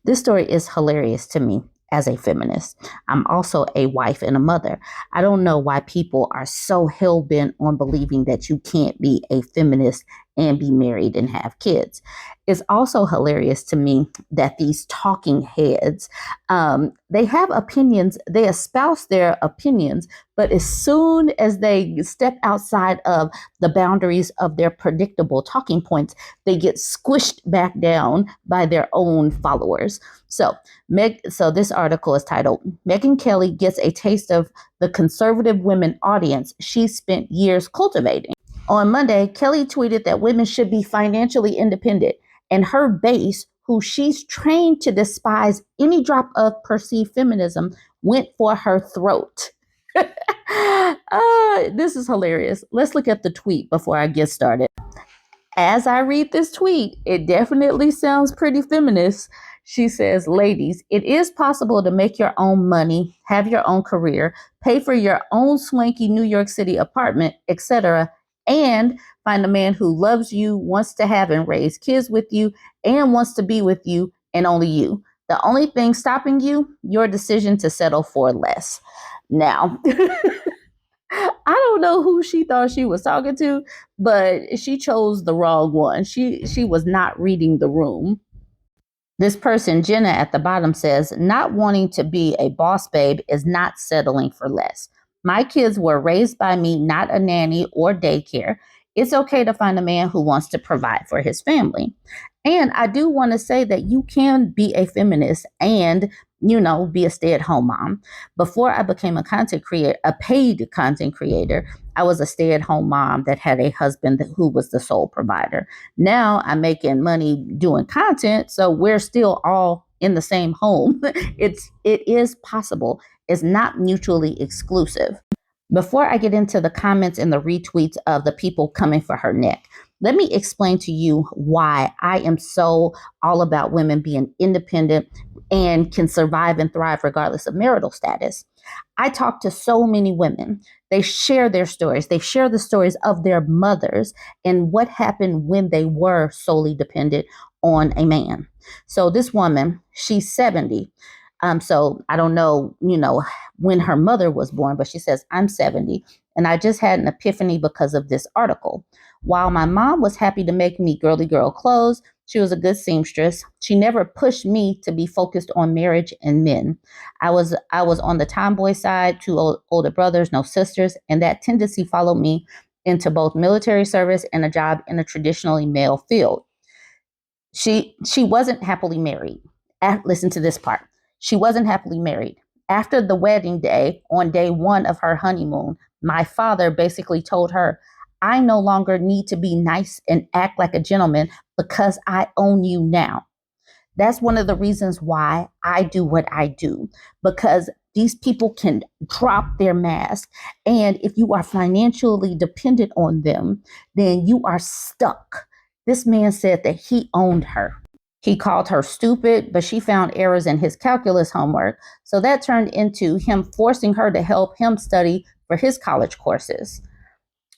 This story is hilarious to me as a feminist. I'm also a wife and a mother. I don't know why people are so hell bent on believing that you can't be a feminist and be married and have kids. It's also hilarious to me that these talking heads, they have opinions, they espouse their opinions, but as soon as they step outside of the boundaries of their predictable talking points, they get squished back down by their own followers. So this article is titled, Megyn Kelly Gets a Taste of the Conservative Women Audience She Spent Years Cultivating. On Monday, Kelly tweeted that women should be financially independent, and her base, who she's trained to despise any drop of perceived feminism, went for her throat. This is hilarious. Let's look at the tweet before I get started. As I read this tweet, it definitely sounds pretty feminist. She says, ladies, it is possible to make your own money, have your own career, pay for your own swanky New York City apartment, etc., and find a man who loves you, wants to have and raise kids with you, and wants to be with you, and only you. The only thing stopping you, your decision to settle for less. Now, I don't know who she thought she was talking to, but she chose the wrong one. She was not reading the room. This person, Jenna, at the bottom says, not wanting to be a boss babe is not settling for less. My kids were raised by me, not a nanny or daycare. It's okay to find a man who wants to provide for his family. And I do want to say that you can be a feminist and, be a stay-at-home mom. Before I became a paid content creator, I was a stay-at-home mom that had a husband who was the sole provider. Now I'm making money doing content, so we're still all in the same home. It is possible. It's not mutually exclusive. Before I get into the comments and the retweets of the people coming for her neck, let me explain to you why I am so all about women being independent and can survive and thrive regardless of marital status. I talk to so many women. They share their stories. They share the stories of their mothers and what happened when they were solely dependent on a man. So this woman, she's 70. So I don't know, when her mother was born, but she says, I'm 70. And I just had an epiphany because of this article. While my mom was happy to make me girly girl clothes, she was a good seamstress. She never pushed me to be focused on marriage and men. I was on the tomboy side, two older brothers, no sisters, and that tendency followed me into both military service and a job in a traditionally male field. She wasn't happily married. Listen to this part. She wasn't happily married. After the wedding day, on day one of her honeymoon, my father basically told her, I no longer need to be nice and act like a gentleman because I own you now. That's one of the reasons why I do what I do, because these people can drop their mask. And if you are financially dependent on them, then you are stuck. This man said that he owned her. He called her stupid, but she found errors in his calculus homework. So that turned into him forcing her to help him study for his college courses.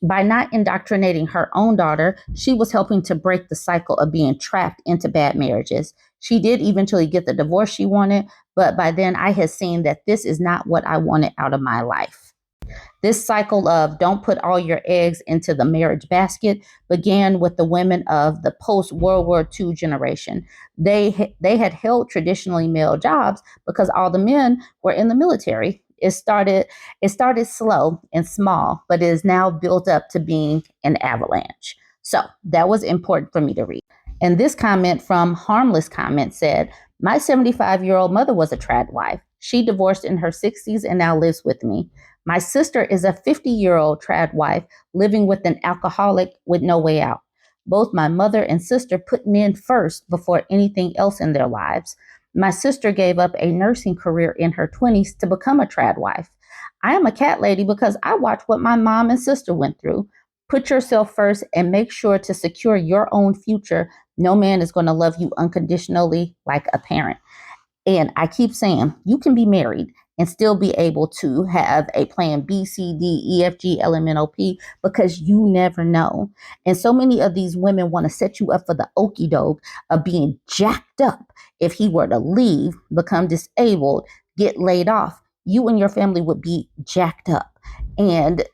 By not indoctrinating her own daughter, she was helping to break the cycle of being trapped into bad marriages. She did eventually get the divorce she wanted, but by then I had seen that this is not what I wanted out of my life. This cycle of don't put all your eggs into the marriage basket began with the women of the post-World War II generation. They had held traditionally male jobs because all the men were in the military. It started slow and small, but it is now built up to being an avalanche. So that was important for me to read. And this comment from Harmless Comment said, my 75-year-old mother was a trad wife. She divorced in her 60s and now lives with me. My sister is a 50-year-old trad wife living with an alcoholic with no way out. Both my mother and sister put men first before anything else in their lives. My sister gave up a nursing career in her 20s to become a trad wife. I am a cat lady because I watched what my mom and sister went through. Put yourself first and make sure to secure your own future. No man is going to love you unconditionally like a parent. And I keep saying, you can be married and still be able to have a plan B, C, D, E, F, G, L, M, N, O, P, because you never know. And so many of these women want to set you up for the okie doke of being jacked up if he were to leave, become disabled, get laid off. You and your family would be jacked up. And,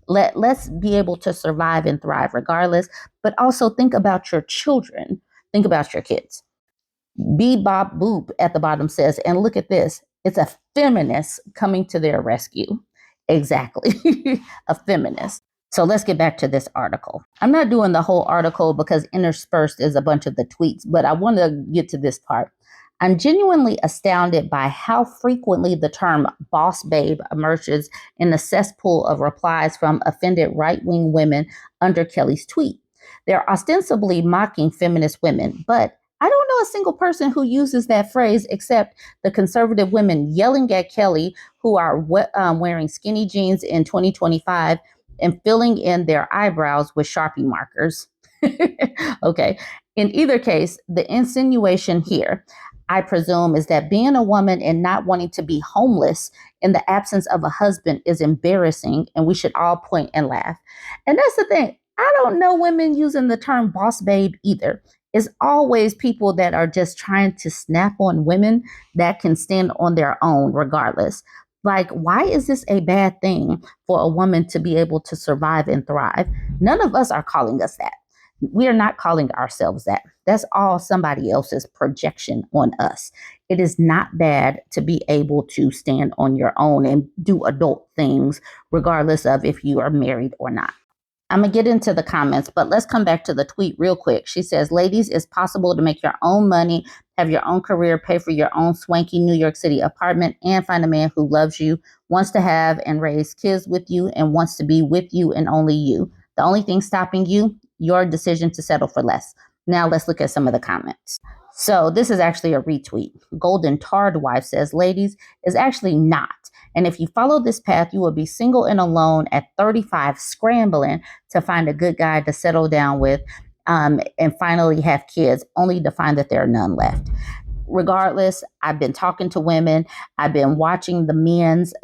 let's be able to survive and thrive regardless, but also think about your children. Think about your kids. Bebop Boop at the bottom says, and look at this, it's a feminist coming to their rescue. Exactly, a feminist. So let's get back to this article. I'm not doing the whole article because interspersed is a bunch of the tweets, but I want to get to this part. I'm genuinely astounded by how frequently the term boss babe emerges in the cesspool of replies from offended right-wing women under Kelly's tweet. They're ostensibly mocking feminist women, but I don't know a single person who uses that phrase except the conservative women yelling at Kelly who are wearing skinny jeans in 2025 and filling in their eyebrows with Sharpie markers. Okay. In either case, the insinuation here, I presume, is that being a woman and not wanting to be homeless in the absence of a husband is embarrassing, and we should all point and laugh. And that's the thing. I don't know women using the term boss babe either. It's always people that are just trying to snap on women that can stand on their own regardless. Like, why is this a bad thing for a woman to be able to survive and thrive? None of us are calling us that. We are not calling ourselves that. That's all somebody else's projection on us. It is not bad to be able to stand on your own and do adult things, regardless of if you are married or not. I'm going to get into the comments, but let's come back to the tweet real quick. She says, ladies, it's possible to make your own money, have your own career, pay for your own swanky New York City apartment, and find a man who loves you, wants to have and raise kids with you, and wants to be with you and only you. The only thing stopping you, your decision to settle for less. Now let's look at some of the comments. So this is actually a retweet. Golden Tard Wife says, ladies, is actually not. And if you follow this path, you will be single and alone at 35, scrambling to find a good guy to settle down with and finally have kids, only to find that there are none left. Regardless, I've been talking to women. I've been watching the men's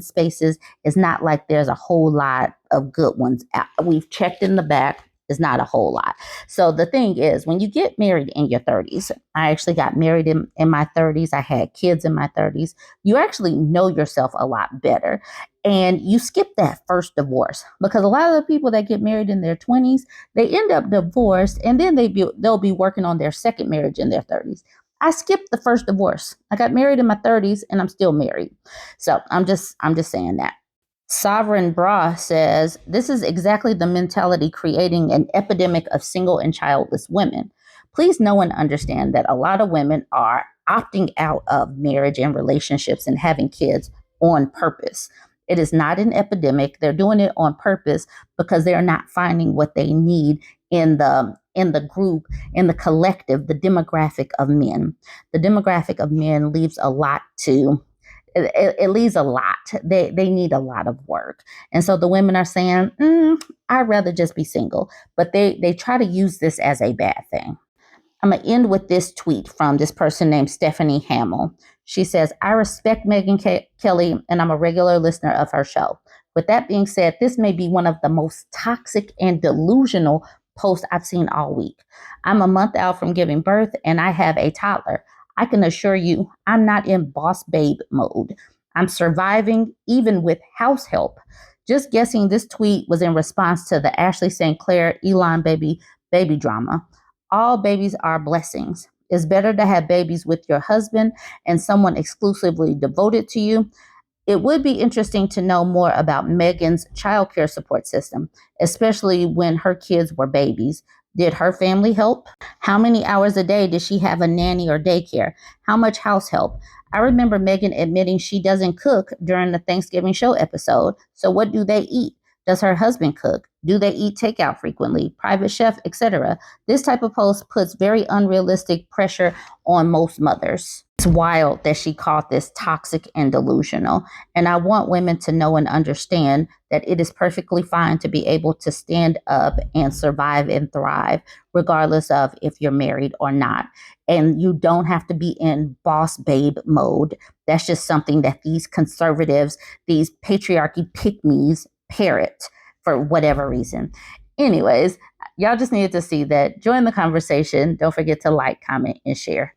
spaces. It's not like there's a whole lot of good ones out. We've checked in the back. It's not a whole lot. So the thing is, when you get married in your 30s, I actually got married in my 30s. I had kids in my 30s. You actually know yourself a lot better. And you skip that first divorce, because a lot of the people that get married in their 20s, they end up divorced, and then they'll be working on their second marriage in their 30s. I skipped the first divorce. I got married in my 30s and I'm still married. So I'm just saying that. Sovereign Bra says, this is exactly the mentality creating an epidemic of single and childless women. Please know and understand that a lot of women are opting out of marriage and relationships and having kids on purpose. It is not an epidemic. They're doing it on purpose because they're not finding what they need in the group, in the collective, the demographic of men. The demographic of men leaves a lot to it leaves a lot. They need a lot of work. And so the women are saying, I'd rather just be single. But they try to use this as a bad thing. I'm going to end with this tweet from this person named Stephanie Hamill. She says, I respect Megyn Kelly, and I'm a regular listener of her show. With that being said, this may be one of the most toxic and delusional posts I've seen all week. I'm a month out from giving birth, and I have a toddler. I can assure you, I'm not in boss babe mode. I'm surviving even with house help. Just guessing this tweet was in response to the Ashley St. Clair Elon baby drama. All babies are blessings. It's better to have babies with your husband and someone exclusively devoted to you. It would be interesting to know more about Megyn's childcare support system, especially when her kids were babies. Did her family help? How many hours a day does she have a nanny or daycare? How much house help? I remember Megyn admitting she doesn't cook during the Thanksgiving show episode. So what do they eat? Does her husband cook? Do they eat takeout frequently? Private chef, etc. This type of post puts very unrealistic pressure on most mothers. It's wild that she called this toxic and delusional. And I want women to know and understand that it is perfectly fine to be able to stand up and survive and thrive, regardless of if you're married or not. And you don't have to be in boss babe mode. That's just something that these conservatives, these patriarchy pick-me's parrot for whatever reason. Anyways, y'all just needed to see that. Join the conversation. Don't forget to like, comment, and share.